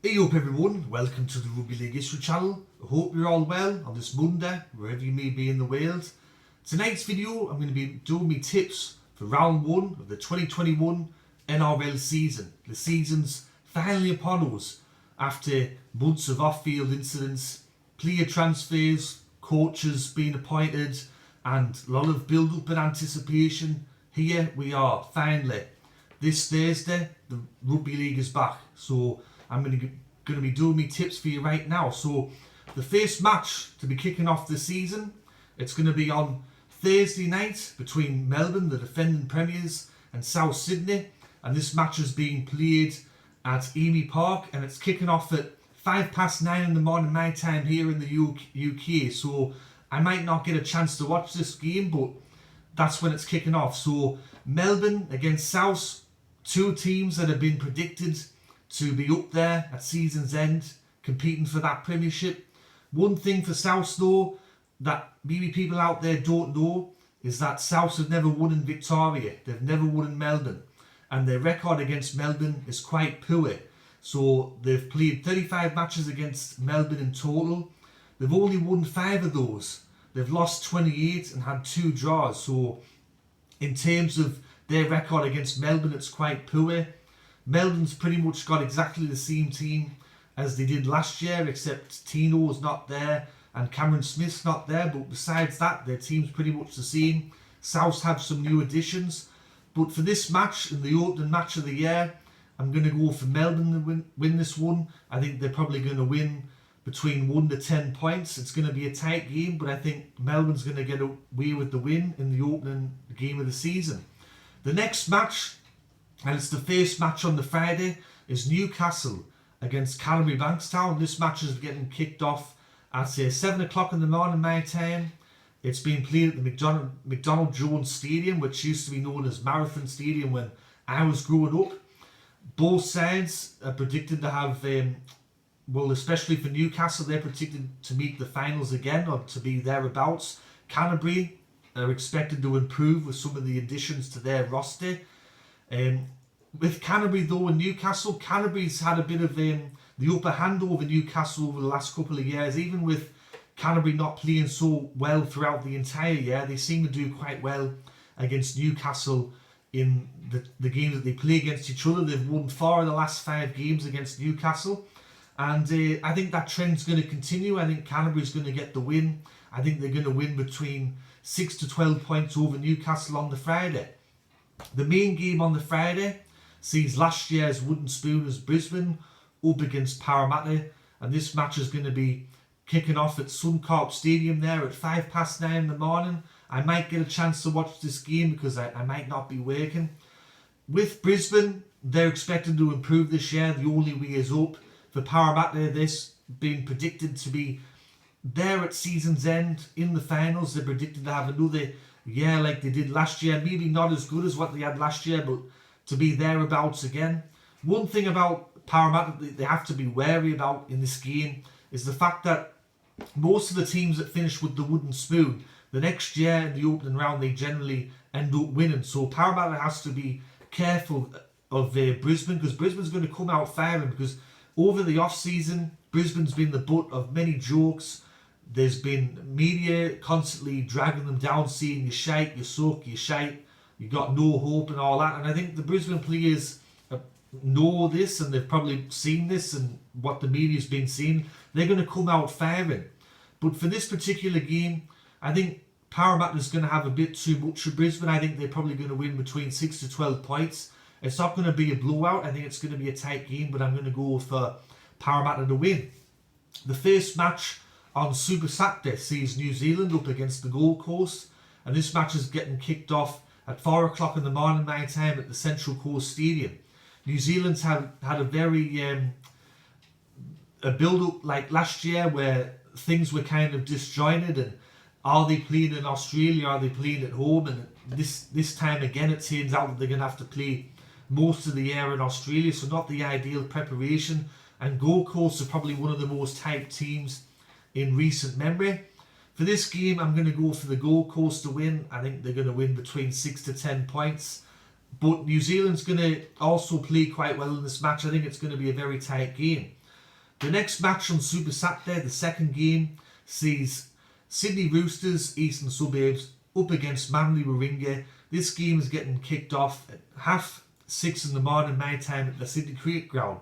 Hey up everyone, welcome to the Rugby League History channel. I hope you're all well on this Monday, wherever you may be in the world. Tonight's video I'm going to be doing my tips for round 1 of the 2021 NRL season. The season's finally upon us after months of off-field incidents, player transfers, coaches being appointed and a lot of build-up and anticipation. Here we are, finally. This Thursday, the Rugby League is back. So I'm going to be doing my tips for you right now. So the first match to be kicking off the season, it's going to be on Thursday night between Melbourne, the defending premiers, and South Sydney. And this match is being played at Amy Park, and it's kicking off at 9:05 in the morning my time here in the UK. So I might not get a chance to watch this game, but that's when it's kicking off. So Melbourne against South, two teams that have been predicted to be up there at season's end, competing for that premiership. One thing for South though, that maybe people out there don't know, is that South have never won in Victoria. They've never won in Melbourne. And their record against Melbourne is quite poor. So they've played 35 matches against Melbourne in total. They've only won 5 of those. They've lost 28 and had 2 draws. So in terms of their record against Melbourne, it's quite poor. Melbourne's pretty much got exactly the same team as they did last year, except Tino's not there and Cameron Smith's not there. But besides that, their team's pretty much the same. South have some new additions. But for this match, in the opening match of the year, I'm going to go for Melbourne to win this one. I think they're probably going to win between 1 to 10 points. It's going to be a tight game, but I think Melbourne's going to get away with the win in the opening game of the season. The next match, and it's the first match on the Friday, is Newcastle against Canterbury Bankstown. This match is getting kicked off at 7 o'clock in the morning my time. It's being played at the McDonald Jones Stadium, which used to be known as Marathon Stadium when I was growing up. Both sides are predicted to have, especially for Newcastle, they're predicted to meet the finals again, or to be thereabouts. Canterbury are expected to improve with some of the additions to their roster. With Canterbury though and Newcastle, Canterbury's had a bit of the upper hand over Newcastle over the last couple of years. Even with Canterbury not playing so well throughout the entire year, they seem to do quite well against Newcastle in the games that they play against each other. They've won 4 of the last 5 games against Newcastle, and I think that trend's going to continue. I think Canterbury's going to get the win. I think they're going to win between 6 to 12 points over Newcastle on the Friday. The main game on the Friday sees last year's Wooden Spooners Brisbane up against Parramatta, and this match is going to be kicking off at Suncorp Stadium there at 9:05 in the morning. I might get a chance to watch this game because I might not be working. With Brisbane, they're expected to improve this year. The only way is up. For Parramatta, this being predicted to be there at season's end in the finals. They're predicted to have another year like they did last year. Maybe not as good as what they had last year, but to be thereabouts again. One thing about Parramatta that they have to be wary about in this game is the fact that most of the teams that finish with the wooden spoon, the next year in the opening round, they generally end up winning. So Parramatta has to be careful of Brisbane, because Brisbane's going to come out firing, because over the off-season, Brisbane's been the butt of many jokes. There's been media constantly dragging them down, saying you shite, you suck, you shite, you got no hope and all that. And I think the Brisbane players know this, and they've probably seen this and what the media's been saying. They're going to come out firing. But for this particular game, I think Parramatta's going to have a bit too much of Brisbane. I think they're probably going to win between 6 to 12 points. It's not going to be a blowout. I think it's going to be a tight game, but I'm going to go for Parramatta to win. The first match on Super Saturday sees New Zealand up against the Gold Coast, and this match is getting kicked off at 4 o'clock in the morning my time at the Central Coast Stadium. New Zealand's had a very a build-up like last year, where things were kind of disjointed, and are they playing in Australia, are they playing at home? And this time again, it turns out that they're going to have to play most of the year in Australia, so not the ideal preparation. And Gold Coast are probably one of the most hyped teams in recent memory. For this game, I'm going to go for the Gold Coast to win. I think they're going to win between 6 to 10 points. But New Zealand's going to also play quite well in this match. I think it's going to be a very tight game. The next match on Super Saturday, the second game, sees Sydney Roosters, Eastern Suburbs, up against Manly Warringah. This game is getting kicked off at 6:30 in the morning, my time, at the Sydney Cricket Ground.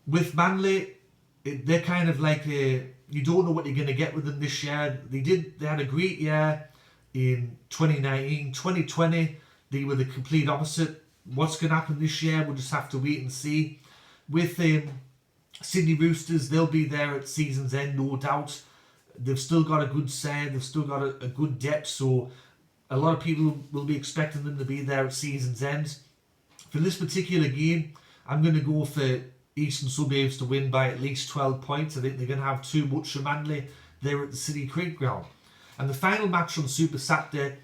With Manly, they're kind of like you don't know what you're going to get with them this year. They had a great year in 2019. 2020, they were the complete opposite. What's going to happen this year, we'll just have to wait and see. With Sydney Roosters, they'll be there at season's end, no doubt. They've still got a good side, they've still got a good depth, so a lot of people will be expecting them to be there at season's end. For this particular game, I'm going to go for Eastern Suburbs to win by at least 12 points. I think they're going to have too much for Manly there at the City Cricket Ground. And the final match on Super Saturday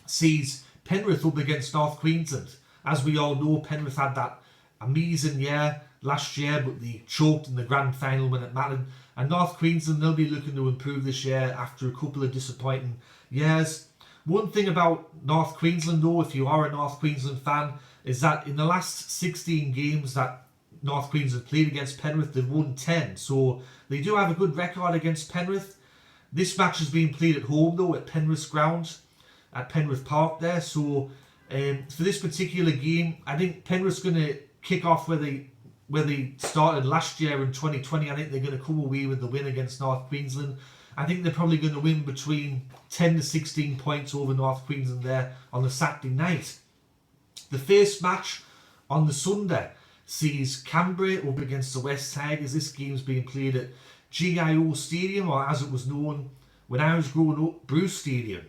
sees Penrith up against North Queensland. As we all know, Penrith had that amazing year last year, but they choked in the grand final when it mattered. And North Queensland, they'll be looking to improve this year after a couple of disappointing years. One thing about North Queensland though, if you are a North Queensland fan, is that in the last 16 games that North Queensland played against Penrith, they've won 10. So they do have a good record against Penrith. This match is being played at home though, at Penrith's ground, at Penrith Park there. So for this particular game, I think Penrith's going to kick off where they started last year in 2020. I think they're going to come away with the win against North Queensland. I think they're probably going to win between 10 to 16 points over North Queensland there on the Saturday night. The first match on the Sunday sees Canterbury up against the West Tigers. This game's being played at GIO Stadium, or as it was known when I was growing up, Bruce Stadium.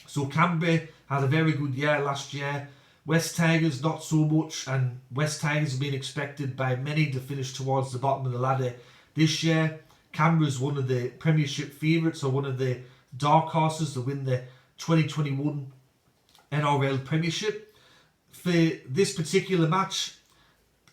So Canterbury had a very good year last year. West Tigers not so much, and West Tigers have been expected by many to finish towards the bottom of the ladder this year. Canberra is one of the Premiership favourites, or one of the dark horses to win the 2021 NRL Premiership. For this particular match,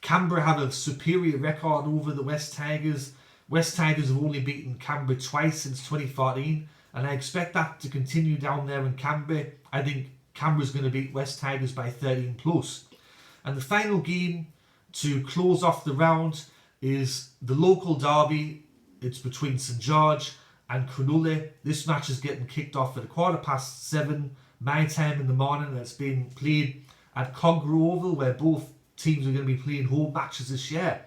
Canberra have a superior record over the West Tigers. West Tigers have only beaten Canberra twice since 2014, and I expect that to continue down there in Canberra. I think Canberra's going to beat West Tigers by 13 plus. And the final game to close off the round is the local derby. It's between St George and Cronulla. This match is getting kicked off at 7:15 my time in the morning, and it's being played at Conqueror Oval, where both teams are going to be playing home matches this year.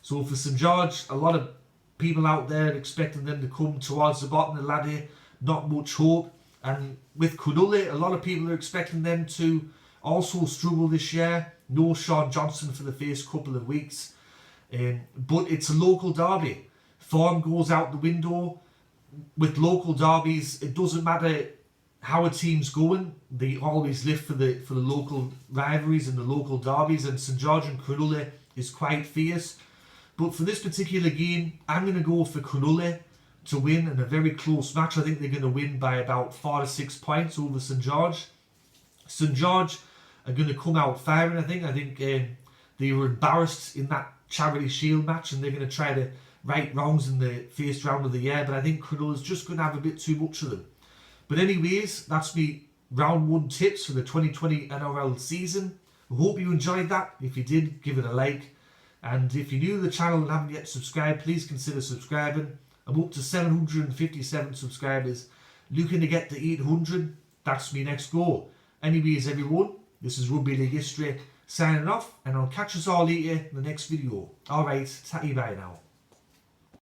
So for St George, a lot of people out there expecting them to come towards the bottom of the ladder. Not much hope. And with Cronulla, a lot of people are expecting them to also struggle this year. No Sean Johnson for the first couple of weeks. But it's a local derby. Form goes out the window. With local derbies, it doesn't matter how a team's going. They always live for the local rivalries and the local derbies. And St George and Cronulla is quite fierce. But for this particular game, I'm going to go for Cronulla to win in a very close match. I think they're going to win by about 4 to 6 points over St George. St George are going to come out firing, I think. I think they were embarrassed in that Charity Shield match, and they're going to try to right wrongs in the first round of the year. But I think Cronulla's just going to have a bit too much of them. But anyways, that's me round 1 tips for the 2020 NRL season. I hope you enjoyed that. If you did, give it a like. And if you're new to the channel and haven't yet subscribed, please consider subscribing. I'm up to 757 subscribers, looking to get to 800. That's my next goal. Anyways, everyone, this is Rugby League History signing off, and I'll catch us all later in the next video. Alright, tatty bye now.